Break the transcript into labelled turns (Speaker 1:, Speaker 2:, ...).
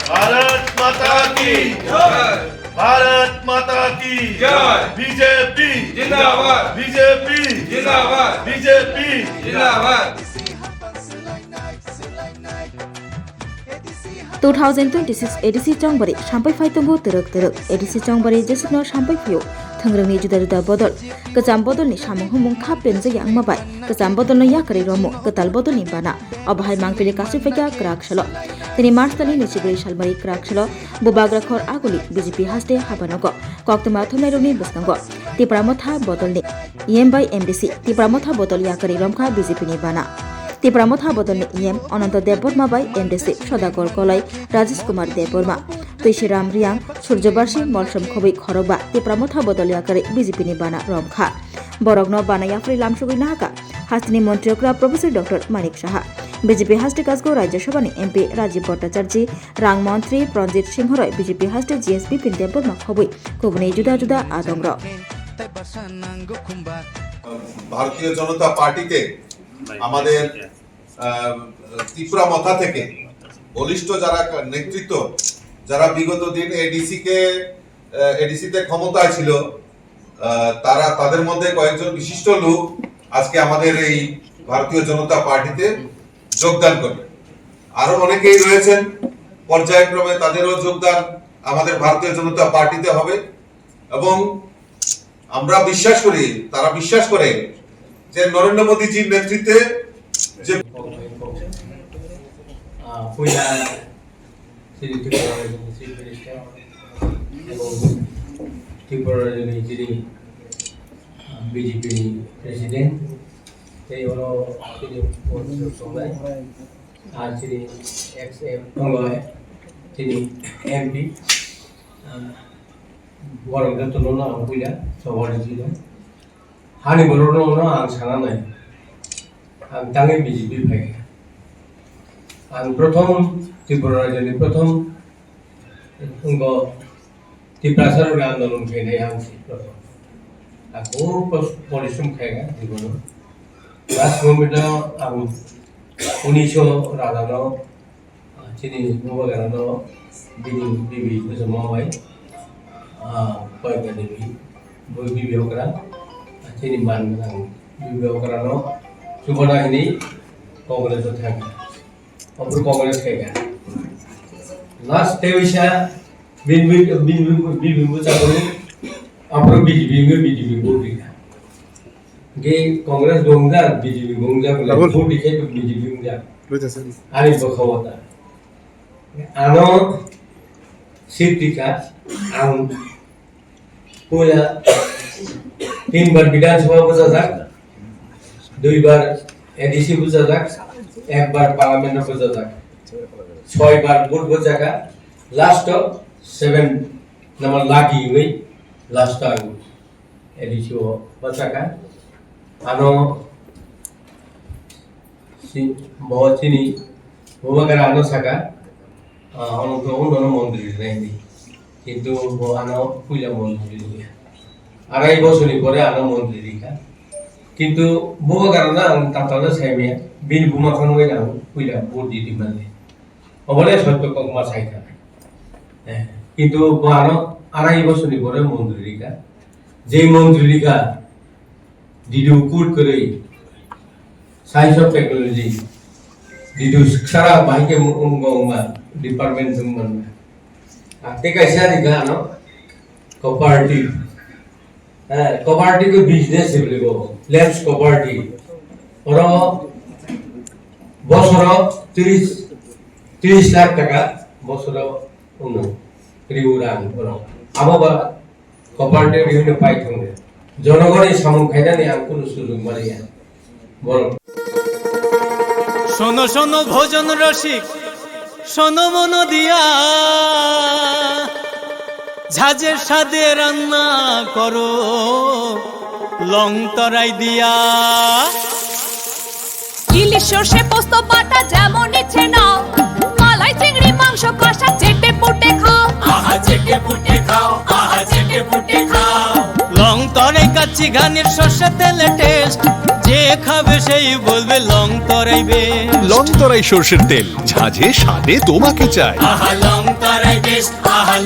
Speaker 1: भारत माता की जय, भारत माता की जय, बीजेपी जिंदाबाद, बीजेपी जिंदाबाद, बीजेपी जिंदाबाद।
Speaker 2: 2026 ADC Chongbari sampai fai tunggu teruk ADC Chongbari jesukno sampai fiu thangrangni juda bodol kejam bodol ni samung humung khap penje yang mabai kejam bodol no yakari romo ketal bodol ni bana obhai mangpili kasifeka krak shalo tini march tali ni chibri shalmari krak shalo bubagra khor aguli BJP haste habanogo koktuma thumai roni busnango tipramotha bodol ni EM by MDC tipramotha bodol yakari romkha BJP ni bana Tipramotha bodolni EM Ananta Deborma by MDC Sodakor Kolai Rajesh Kumar Deborma Tuishiram Riang Surjobarshi Molsom Khobi Khoroba Tipramotha bodoliakari BJP ni bana Romkha Borogno bana Yafri Lamsugui Nahaka Hastini Montriokra Professor Dr. Manik Saha BJP Haste Kasgo Rajya Sabhani MP Rajiv Bhattacharya Rang Mantri Pranjit Singh Roy BJP Haste GSP Pin Deborma Khobui Kubuni Juda Juda Adongro
Speaker 3: ভারতীয় জনতা পার্টিতে আমাদের ত্রিপুরা মথা থেকে বলিষ্ঠ যারা নেতৃত্ব যারা বিগত দিন এডিসিতে ক্ষমতায় ছিল তাদের মধ্যে কয়েকজন বিশিষ্ট লোক আজকে আমাদের এই ভারতীয় জনতা পার্টিতে যোগদান করবে আরো অনেকেই রয়েছেন পর্যায়ক্রমে তাদেরও যোগদান আমাদের ভারতীয় জনতা পার্টিতে হবে এবং আমরা বিশ্বাস করি তারা বিশ্বাস করে যে নরেন্দ্র মোদীজির নেতৃত্বে যে
Speaker 4: বিজেপি প্রেসিডেন্ট এই হলো আর তিনি তিনি এমপি বরংটা তো না বুঝলা সবারই ছিল হানি বলনো না আং সানা নাই আং তাঙ্গে বিজেপি ভাই আং প্রথম ত্রিপুরা রাজ্যের প্রথম ত্রিপ্রাসার আন্দোলন খেয়ে আং প্রথম আর খুব পরিশ্রম খাইগা জীবন লাস্ট মুভমেন্ট আং 1957 চিনি মুবাগানো বিবি মামাই কয়েকটা দেবী বই বিবাহ করা চিনি মান বিবাহ করানো সুবর্ণাহিনী কংগ্রেসও থাকে অপর কংগ্রেস খাইগা লাস্ট তেইশা বিবিবু চাকরি অপর বিজেপি ভোট দিগা গে কংগ্রেস গঙ্গা বিজেপি গঙ্গা বলে ভোট দিকে বিজেপি গঙ্গা আরে বখওতা আনো সিদ্দিকা আং পুরা 3 বার বিধানসভা বুঝা যাক 2 বার এডিসি বুঝা যাক 1 বার পার্লামেন্ট বুঝা যাক 6 বার ভোট বুঝা যাক লাস্ট 7 নাম্বার লাগি হই লাস্ট টাইম এডিসি বুঝা যাক আনো চিনি বুবাগার আনো সাকা অনন্ত মন্দির নাই কিন্তু আনো পূজা মন্দির আড়াই বছরই পরে আনো মন্দির দিকা কিন্তু বুবা কারণে তাতালে সাইমিয়া বিন বুমা খানওই না পূজা ভোট দিতে মানে অবলে সত্য কমা সাইকা কিন্তু আনো আড়াই বছরই পরে মন্দির দিকা যেই মন্দির দিকা ডিডু কুট করে সায়েন্স অফ টেকনোলজি ডিডু সারা বাইকে উঙ্গা ডিপার্টমেন্ট দুমন আতে कैसा दिखा ना कोऑपरेटिव कोऑपरेटिव को बिजनेस है बोले वो लैब्स कोऑपरेटिव और বছর 30 লাখ টাকা বছর উনো রিউরান বড় আববা কোঅপারেটিভ বিভিন্ন পাই থঙ্গে জনগণের সামন খাইদানি আর কোন সুযোগ মারিয়া বড়
Speaker 5: শোনো শোনো ভোজন রসিক শোনো মন দিয়া ঝাঁঝের সাদে রান্না করো লং তরাই দিয়া
Speaker 6: ইলিশ সর্ষে পোস্ত বাটা যেমন ইচ্ছে নাও মালাই চিংড়ি মাংস কষা চেটে পুটে খাও
Speaker 5: আহা চেটে পুটে খাও আহা চেটে পুটে খাও লং তরাই কাচ্চি ঘানির সর্ষে তেলে টেস্ট খাবে সেই বলবে লং তরাইবে
Speaker 7: লং তরাই সর্ষের তেল ঝাঁঝে স্বাদে তোমাকে চাই
Speaker 5: আহা লং তরাই বেশ আহা